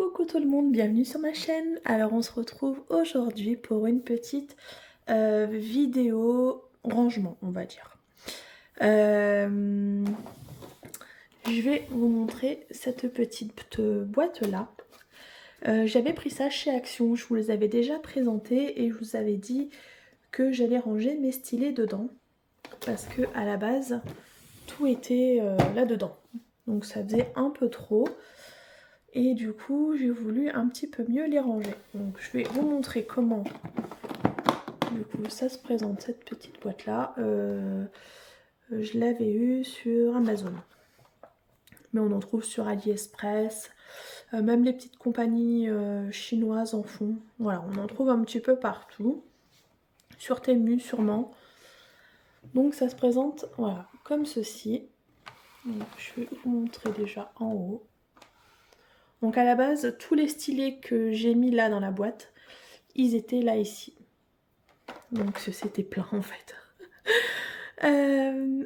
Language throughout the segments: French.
Coucou tout le monde, bienvenue sur ma chaîne. Alors on se retrouve aujourd'hui pour une petite vidéo rangement, on va dire. Je vais vous montrer cette petite boîte là. J'avais pris ça chez Action, je vous les avais déjà présentés et je vous avais dit que j'allais ranger mes stylets dedans. Parce que à la base, tout était là-dedans. Donc ça faisait un peu trop. Et du coup, j'ai voulu un petit peu mieux les ranger. Donc je vais vous montrer comment du coup ça se présente, cette petite boîte là. Je l'avais eu sur Amazon. Mais on en trouve sur AliExpress. Même les petites compagnies chinoises en font. Voilà, on en trouve un petit peu partout. Sur Temu sûrement. Donc ça se présente voilà, comme ceci. Donc, je vais vous montrer déjà en haut. Donc à la base, tous les stylets que j'ai mis là dans la boîte, ils étaient là ici. Donc c'était plein en fait.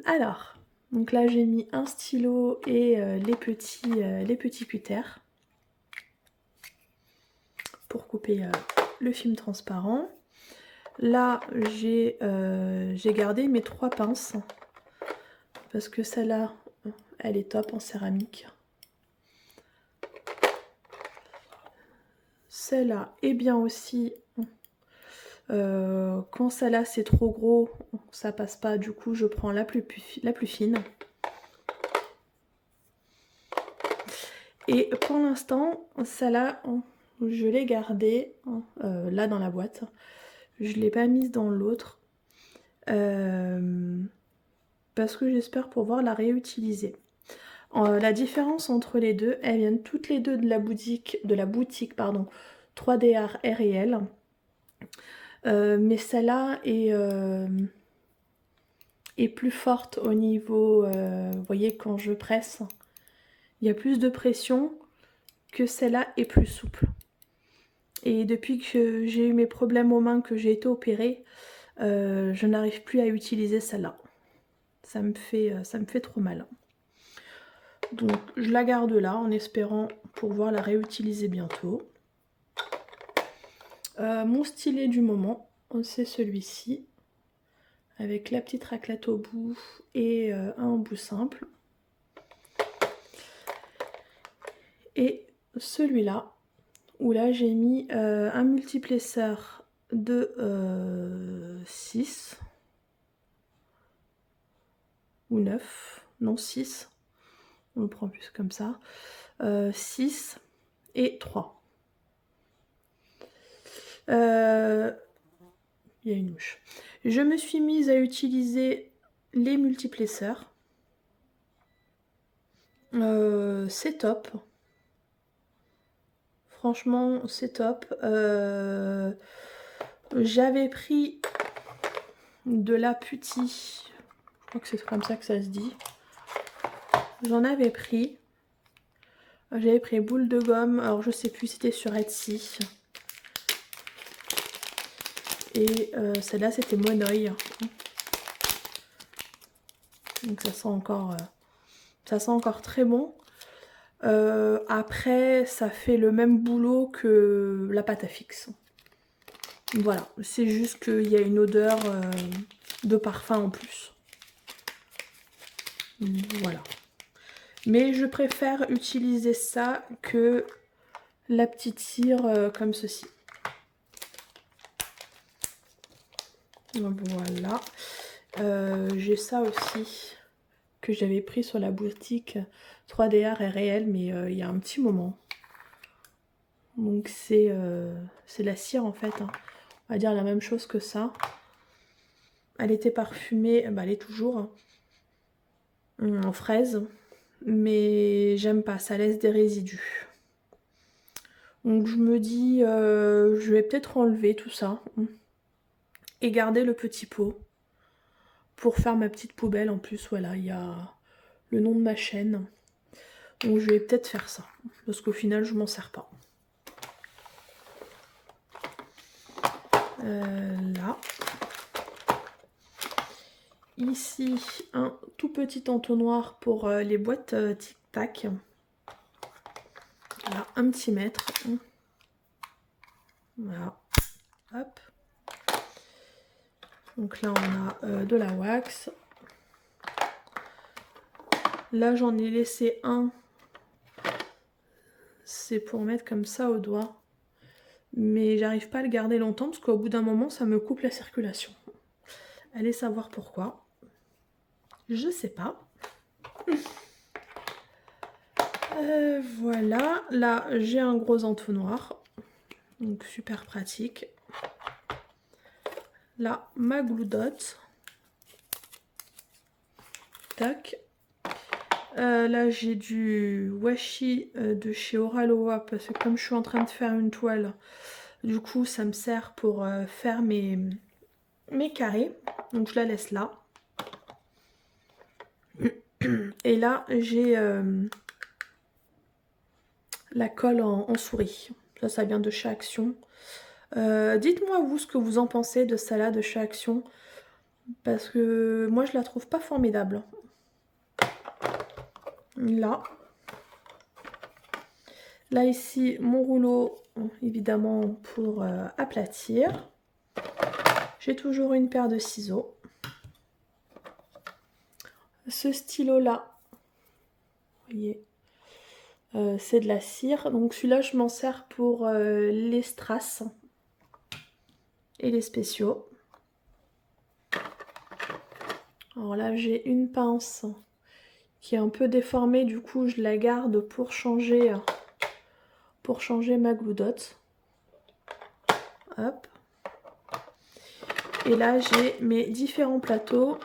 Alors, donc là j'ai mis un stylo et les petits cutters pour couper le film transparent. Là j'ai gardé mes 3 pinces parce que celle-là elle est top en céramique. Celle-là est bien aussi. Quand celle-là c'est trop gros, ça passe pas, du coup je prends la plus fine. Et pour l'instant, celle-là, je l'ai gardée là dans la boîte. Je ne l'ai pas mise dans l'autre. Parce que j'espère pouvoir la réutiliser. La différence entre les deux, elles viennent toutes les deux de la boutique, 3D Art R&L. Mais celle-là est plus forte au niveau, vous voyez quand je presse, il y a plus de pression que celle-là est plus souple. Et depuis que j'ai eu mes problèmes aux mains, que j'ai été opérée, je n'arrive plus à utiliser celle-là. Ça me fait trop mal. Donc je la garde là en espérant pouvoir la réutiliser bientôt. Mon stylet du moment, c'est celui-ci. Avec la petite raclette au bout et un embout simple. Et celui-là, où là j'ai mis un multiplesseur de 6 ou 9, non 6, on le prend plus comme ça, 6 et 3. Il y a une mouche. Je me suis mise à utiliser les multiplesseurs. C'est top. Franchement, c'est top. J'avais pris de la Putty. Je crois que c'est comme ça que ça se dit. J'en avais pris. J'avais pris boule de gomme. Alors je sais plus, c'était sur Etsy. Et celle-là, c'était Monoï. Donc ça sent encore très bon. Après, ça fait le même boulot que la pâte à fixe. Voilà, c'est juste qu'il y a une odeur de parfum en plus. Voilà. Mais je préfère utiliser ça que la petite cire comme ceci. Voilà. J'ai ça aussi que j'avais pris sur la boutique 3D Art R&L, mais il y a un petit moment. Donc c'est la cire en fait, hein. On va dire la même chose que ça. Elle était parfumée, bah, elle est toujours en fraise, mais j'aime pas, ça laisse des résidus. Donc je me dis, je vais peut-être enlever tout ça et garder le petit pot pour faire ma petite poubelle. En plus, voilà, il y a le nom de ma chaîne. Donc je vais peut-être faire ça, parce qu'au final, je m'en sers pas. Là. Ici, un tout petit entonnoir pour les boîtes Tic Tac. Là. voilà, 1 petit mètre. Voilà, hop. Donc là on a de la wax. Là j'en ai laissé un. C'est pour mettre comme ça au doigt. Mais j'arrive pas à le garder longtemps parce qu'au bout d'un moment ça me coupe la circulation. Allez savoir pourquoi. Je sais pas. Voilà, là j'ai un gros entonnoir. Donc super pratique. Là, ma gloudotte. Tac. Là, j'ai du washi de chez Oraloa parce que comme je suis en train de faire une toile, du coup, ça me sert pour faire mes carrés. Donc, je la laisse là. Et là, j'ai la colle en souris. Ça vient de chez Action. Dites-moi vous ce que vous en pensez de celle-là de chez Action. Parce que moi je la trouve pas formidable. Là ici mon rouleau évidemment pour aplatir. J'ai toujours une paire de ciseaux. Ce stylo là, vous voyez, c'est de la cire. Donc celui-là je m'en sers pour les strass et les spéciaux. Alors là j'ai une pince qui est un peu déformée, du coup je la garde pour changer ma gloudotte. Hop. Et là j'ai mes différents plateaux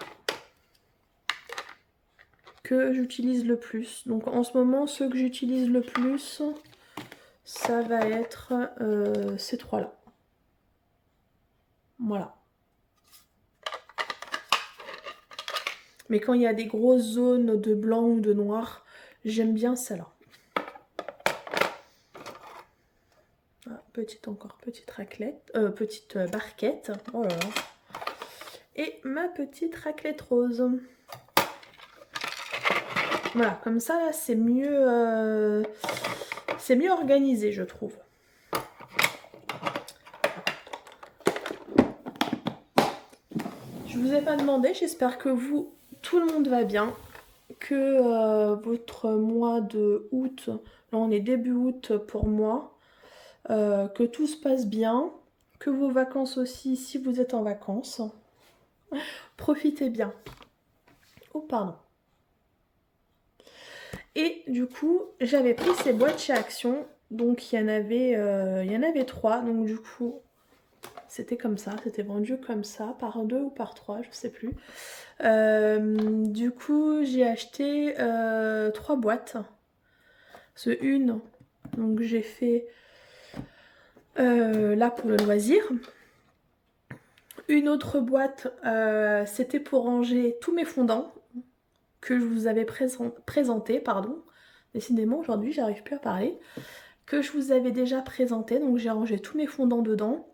que j'utilise le plus. Donc en ce moment ceux que j'utilise le plus, ça va être ces trois-là. Voilà. Mais quand il y a des grosses zones de blanc ou de noir, j'aime bien celle-là. Ah, petite raclette, petite barquette. Oh là là. Et ma petite raclette rose. Voilà, comme ça là, c'est mieux organisé, je trouve. Je vous ai pas demandé, j'espère que tout le monde va bien, que votre mois de août, là on est début août pour moi, que tout se passe bien, que vos vacances aussi, si vous êtes en vacances, profitez bien. Oh pardon. Et du coup, j'avais pris ces boîtes chez Action, donc il y en avait 3, donc du coup, c'était comme ça, c'était vendu comme ça, par 2 ou par 3, je sais plus. Du coup, j'ai acheté 3 boîtes. Une, donc j'ai fait là pour le loisir. Une autre boîte, c'était pour ranger tous mes fondants que je vous avais présenté, pardon. Décidément, aujourd'hui, j'arrive plus à parler. Que je vous avais déjà présenté, donc j'ai rangé tous mes fondants dedans.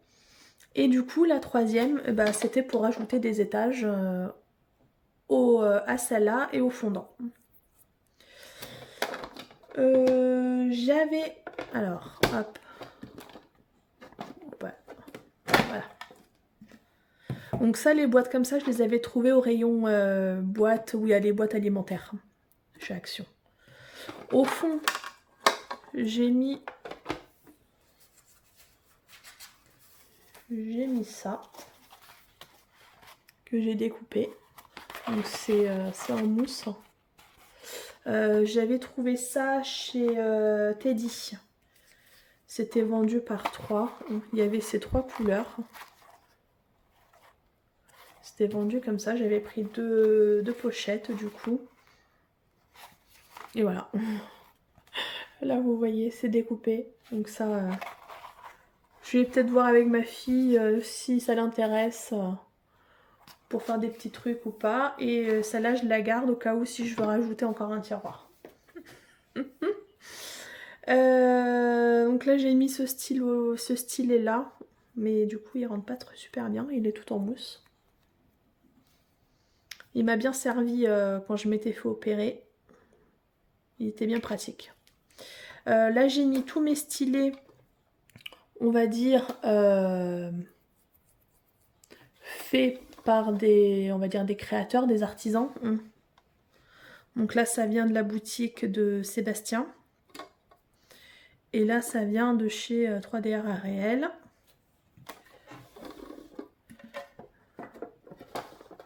Et du coup, la troisième, bah, c'était pour ajouter des étages à celle-là et au fondant. J'avais... Alors, hop. Ouais. Voilà. Donc ça, les boîtes comme ça, je les avais trouvées au rayon boîte où il y a les boîtes alimentaires chez Action. Au fond, j'ai mis ça que j'ai découpé. Donc c'est en mousse. J'avais trouvé ça chez Teddy. C'était vendu par 3. Il y avait ces 3 couleurs. C'était vendu comme ça. J'avais pris deux pochettes du coup. Et voilà. Là vous voyez, c'est découpé. Donc ça, je vais peut-être voir avec ma fille si ça l'intéresse pour faire des petits trucs ou pas. Et celle-là, je la garde au cas où si je veux rajouter encore un tiroir. Donc là, j'ai mis ce stylet là. Mais du coup, il rentre pas super bien. Il est tout en mousse. Il m'a bien servi quand je m'étais fait opérer. Il était bien pratique. Là j'ai mis tous mes stylés, on va dire, faits par des, on va dire, des créateurs, des artisans. Donc là ça vient de la boutique de Sébastien. Et là ça vient de chez 3D Art Réel.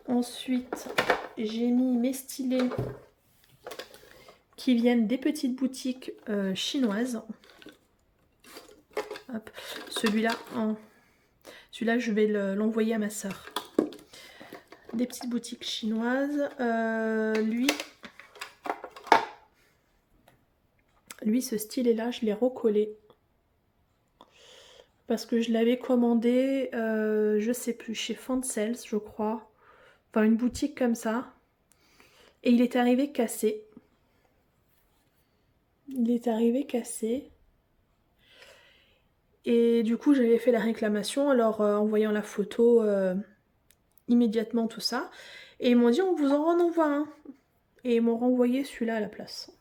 Ensuite j'ai mis mes stylés qui viennent des petites boutiques chinoises. Celui-là, celui-là je vais l'envoyer à ma soeur. Des petites boutiques chinoises. Lui, ce stylet-là, je l'ai recollé. Parce que je l'avais commandé, je sais plus, chez Fansels, je crois. Enfin, une boutique comme ça. Et il est arrivé cassé. Il est arrivé cassé. Et du coup, j'avais fait la réclamation, alors en voyant la photo, immédiatement tout ça. Et ils m'ont dit, on vous en renvoie un. Et ils m'ont renvoyé celui-là à la place.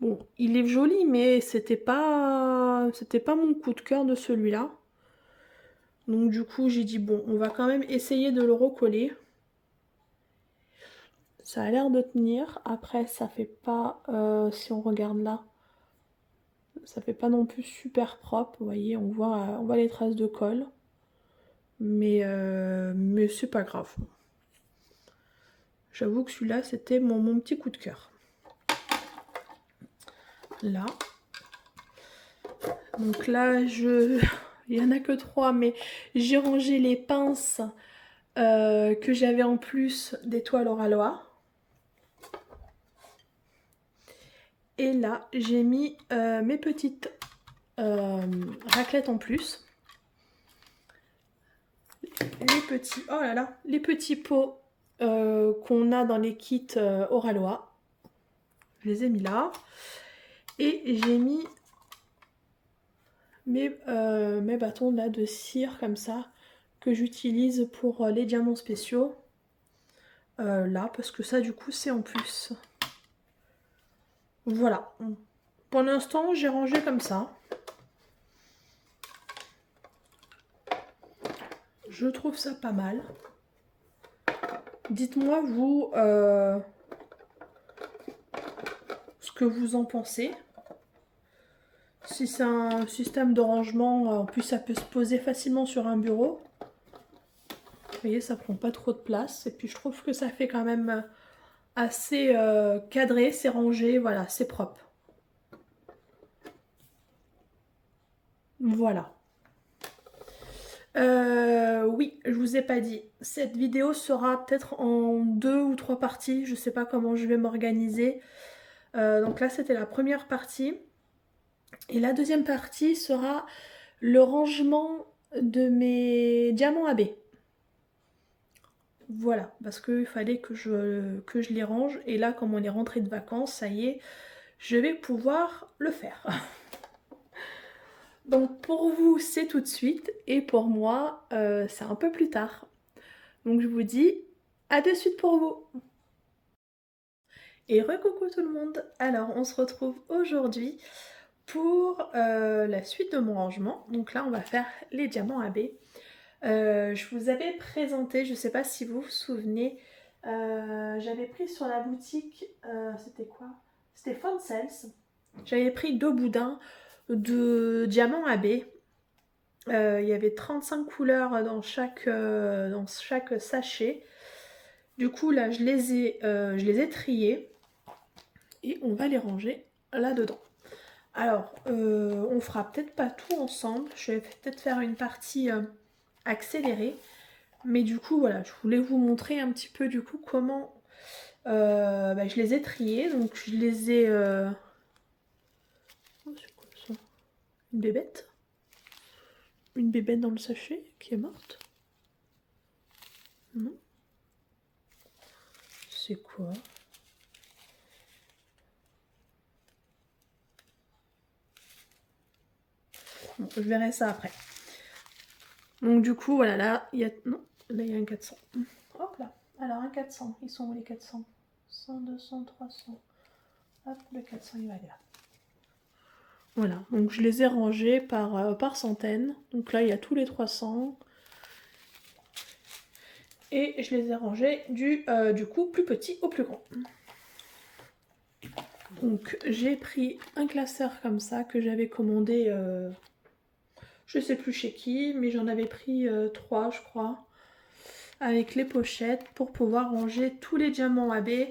Bon, il est joli, mais c'était pas mon coup de cœur de celui-là. Donc du coup, j'ai dit, bon, on va quand même essayer de le recoller. Ça a l'air de tenir. Après, ça fait pas, si on regarde là, ça fait pas non plus super propre. Vous voyez, on voit les traces de colle. Mais c'est pas grave. J'avoue que celui-là, c'était mon petit coup de cœur. Là. Donc là, il y en a que 3, mais j'ai rangé les pinces que j'avais en plus des toiles Oralois. Et là, j'ai mis mes petites raclettes en plus. Les petits, oh là là, les petits pots qu'on a dans les kits Oralois. Je les ai mis là. Et j'ai mis mes bâtons là de cire comme ça que j'utilise pour les diamants spéciaux. Là, parce que ça du coup c'est en plus. Voilà. Pour l'instant, j'ai rangé comme ça. Je trouve ça pas mal. Dites-moi, vous, ce que vous en pensez. Si c'est un système de rangement, en plus ça peut se poser facilement sur un bureau. Vous voyez, ça prend pas trop de place. Et puis je trouve que ça fait quand même assez cadré, c'est rangé, voilà, c'est propre. Voilà. Oui, je vous ai pas dit. Cette vidéo sera peut-être en 2 ou 3 parties. Je sais pas comment je vais m'organiser. Donc là, c'était la première partie. Et la deuxième partie sera le rangement de mes diamants AB. Voilà, parce qu'il fallait que je les range. Et là, comme on est rentré de vacances, ça y est, je vais pouvoir le faire. Donc pour vous, c'est tout de suite. Et pour moi, c'est un peu plus tard. Donc je vous dis à de suite pour vous. Et recoucou tout le monde. Alors on se retrouve aujourd'hui pour la suite de mon rangement. Donc là, on va faire les diamants AB. Je vous avais présenté, je ne sais pas si vous vous souvenez, j'avais pris sur la boutique, c'était quoi? C'était Fansels. J'avais pris 2 boudins de diamants AB. Il y avait 35 couleurs dans chaque sachet. Du coup là je les ai triés et on va les ranger là-dedans. Alors on fera peut-être pas tout ensemble, je vais peut-être faire une partie accélérée. Mais du coup voilà, je voulais vous montrer un petit peu du coup comment je les ai triés. Donc je les ai... Oh, c'est quoi ça? Une bébête? Une bébête dans le sachet qui est morte? Non? C'est quoi? Bon, je verrai ça après. Donc du coup, voilà, là, il y a... Non, là, il y a un 400. Hop là. Alors, un 400. Ils sont où les 400? 100, 200, 300. Hop, le 400 il va aller là. Voilà, donc je les ai rangés par centaines. Donc là, il y a tous les 300. Et je les ai rangés du coup plus petit au plus grand. Donc j'ai pris un classeur comme ça que j'avais commandé, je sais plus chez qui, mais j'en avais pris 3 je crois, avec les pochettes pour pouvoir ranger tous les diamants AB.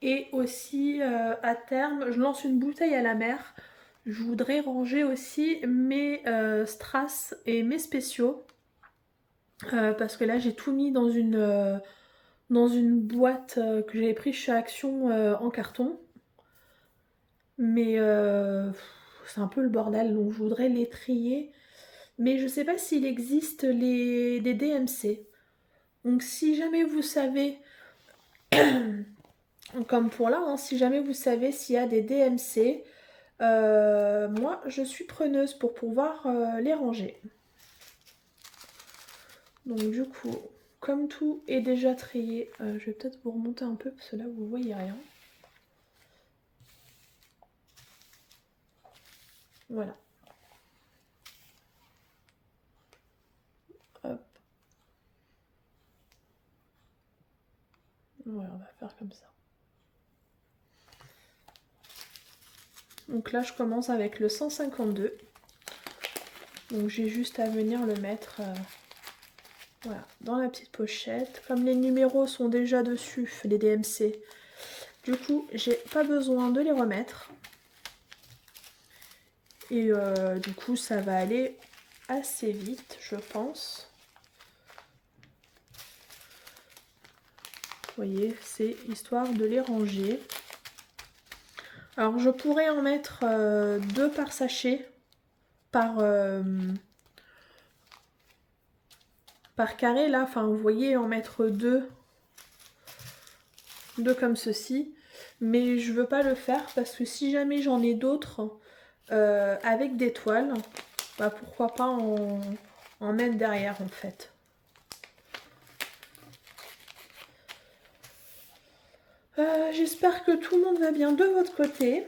Et aussi à terme, je lance une bouteille à la mer. Je voudrais ranger aussi mes strass et mes spéciaux. Parce que là j'ai tout mis dans une boîte que j'avais pris chez Action en carton. Mais c'est un peu le bordel, donc je voudrais les trier. Mais je sais pas s'il existe des DMC. Donc si jamais vous savez, comme pour là, hein, si jamais vous savez s'il y a des DMC, moi je suis preneuse pour pouvoir les ranger. Donc du coup, comme tout est déjà trié, je vais peut-être vous remonter un peu parce que là vous voyez rien. Voilà. Hop. Voilà, on va faire comme ça. Donc là, je commence avec le 152. Donc j'ai juste à venir le mettre voilà, dans la petite pochette. Comme les numéros sont déjà dessus, les DMC, du coup, j'ai pas besoin de les remettre. Et du coup, ça va aller assez vite, je pense. Vous voyez, c'est histoire de les ranger. Alors, je pourrais en mettre 2 par sachet, par carré, là. Enfin, vous voyez, en mettre 2 comme ceci. Mais je veux pas le faire parce que si jamais j'en ai d'autres avec des toiles, bah pourquoi pas en mettre derrière en fait. J'espère que tout le monde va bien de votre côté.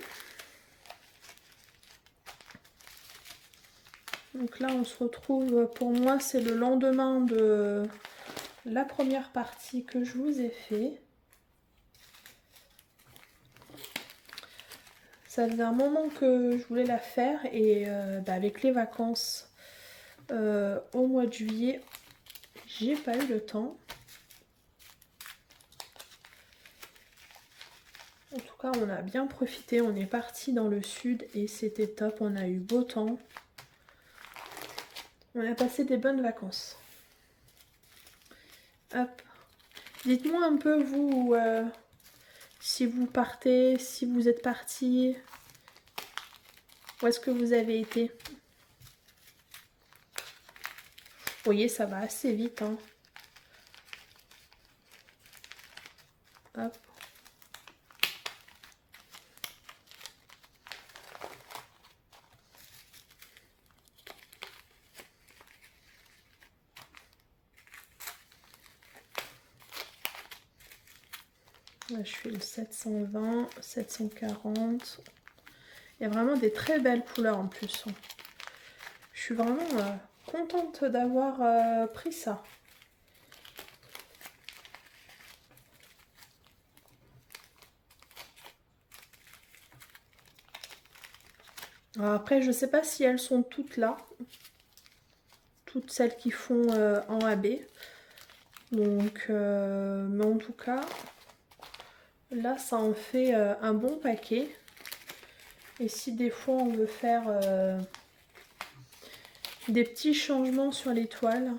Donc là on se retrouve, pour moi c'est le lendemain de la première partie que je vous ai fait. Ça faisait un moment que je voulais la faire et avec les vacances au mois de juillet, j'ai pas eu le temps. En tout cas, on a bien profité, on est parti dans le sud et c'était top, on a eu beau temps. On a passé des bonnes vacances. Hop. Dites-moi un peu, vous, si vous partez, si vous êtes parti, où est-ce que vous avez été? Vous voyez, ça va assez vite, hein. Hop. Là, je suis le 720, 740. Il y a vraiment des très belles couleurs en plus. Je suis vraiment contente d'avoir pris ça. Alors après, je sais pas si elles sont toutes là. Toutes celles qui font en AB. Donc, mais en tout cas, là, ça en fait un bon paquet. Et si des fois on veut faire des petits changements sur les toiles,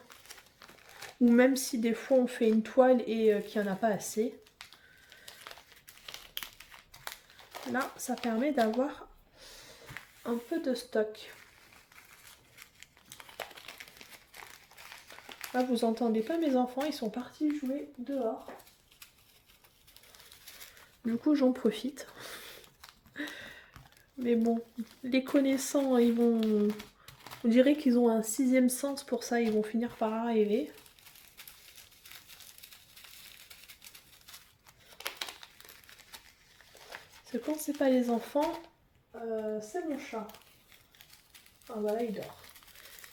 ou même si des fois on fait une toile et qu'il n'y en a pas assez, là, ça permet d'avoir un peu de stock. Là, vous entendez pas mes enfants, ils sont partis jouer dehors. Du coup, j'en profite. Mais bon, les connaissants, ils vont... On dirait qu'ils ont un 6e sens pour ça, ils vont finir par arriver. que quand c'est pas les enfants, c'est mon chat. Ah voilà, il dort.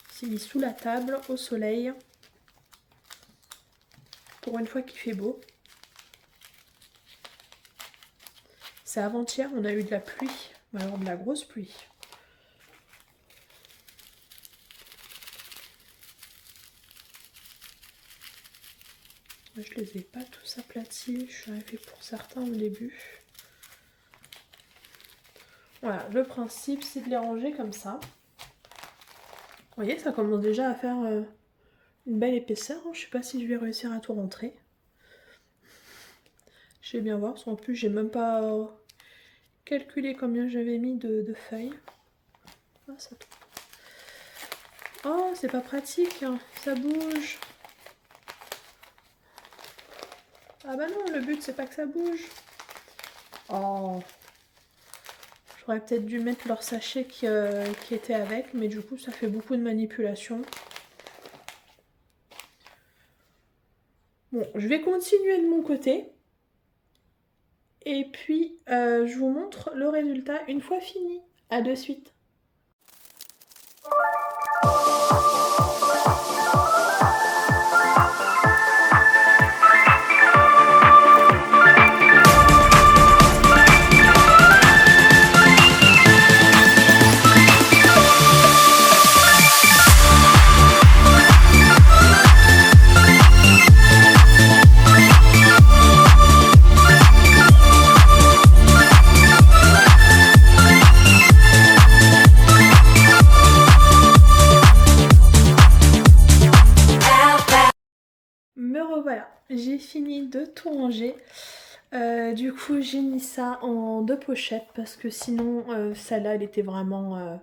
Il s'est mis sous la table, au soleil. Pour une fois qu'il fait beau. C'est avant-hier, on a eu de la pluie. Alors de la grosse pluie. Je les ai pas tous aplatis. Je suis arrivée pour certains au début. Voilà, le principe c'est de les ranger comme ça. Vous voyez, ça commence déjà à faire une belle épaisseur. Je sais pas si je vais réussir à tout rentrer. Je vais bien voir, parce qu'en plus j'ai même pas calculé combien j'avais mis de feuilles. Ah, ça tombe. Oh, c'est pas pratique, hein. Ça bouge. Ah bah non, le but c'est pas que ça bouge. Oh. J'aurais peut-être dû mettre leur sachet qui était avec, mais du coup ça fait beaucoup de manipulation. Bon, je vais continuer de mon côté. Et puis je vous montre le résultat une fois fini. À de suite. Voilà, j'ai fini de tout ranger. Du coup, j'ai mis ça en 2 pochettes parce que sinon, celle-là, elle était vraiment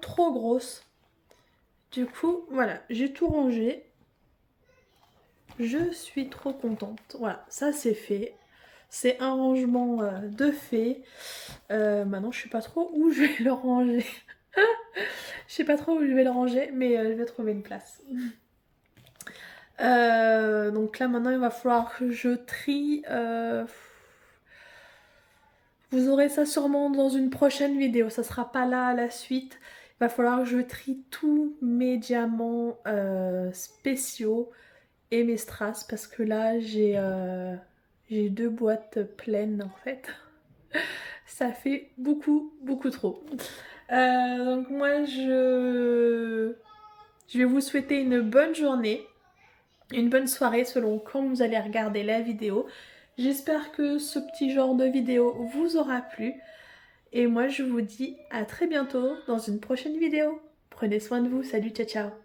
trop grosse. Du coup, voilà, j'ai tout rangé. Je suis trop contente. Voilà, ça c'est fait. C'est un rangement de fait. Maintenant, je sais pas trop où je vais le ranger. Je sais pas trop où je vais le ranger, mais je vais trouver une place. Donc là maintenant il va falloir que je trie. Vous aurez ça sûrement dans une prochaine vidéo, ça sera pas là à la suite. Il va falloir que je trie tous mes diamants spéciaux et mes strass parce que là j'ai 2 boîtes pleines en fait. Ça fait beaucoup trop. Donc moi je vais vous souhaiter une bonne journée. Une bonne soirée selon quand vous allez regarder la vidéo. J'espère que ce petit genre de vidéo vous aura plu. Et moi je vous dis à très bientôt dans une prochaine vidéo. Prenez soin de vous, salut, ciao ciao.